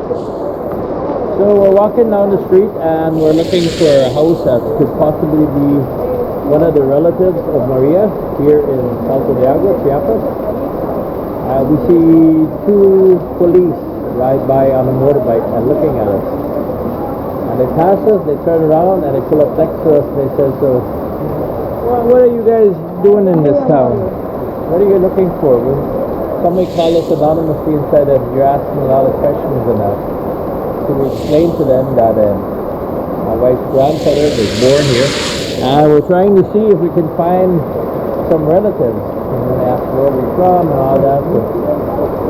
So we're walking down the street and we're looking for a house that could possibly be one of the relatives of Maria here in Salto de Agua, Chiapas. We see two police ride by on a motorbike and looking at us. And they pass us, they turn around and they pull up next to us and they say, so, what are you guys doing in this town? What are you looking for? Somebody called us anonymously and said that you're asking a lot of questions and that. So we explained to them that my wife's grandfather was born here, and we're trying to see if we can find some relatives. And then they asked where we're from and all that. So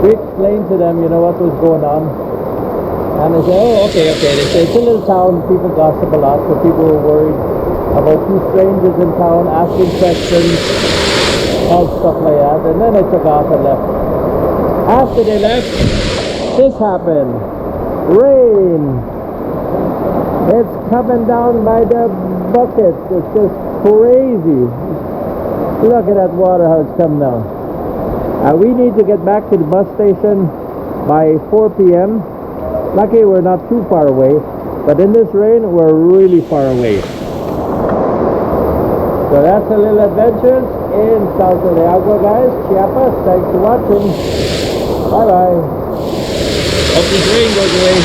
we explained to them, you know, what was going on. And they said, oh, okay. They said, it's a little town, people gossip a lot, so people were worried about two strangers in town asking questions, all stuff like that. And then they took off and left. After they left, this happened. Rain. It's coming down by the buckets. It's just crazy. Look at that water, how it's coming down. We need to get back to the bus station by 4 p.m. Lucky we're not too far away, but in this rain we're really far away. So that's a little adventure in Salto de Agua, guys, Chiapas. Thanks for watching. Bye bye. Hope this rain goes away.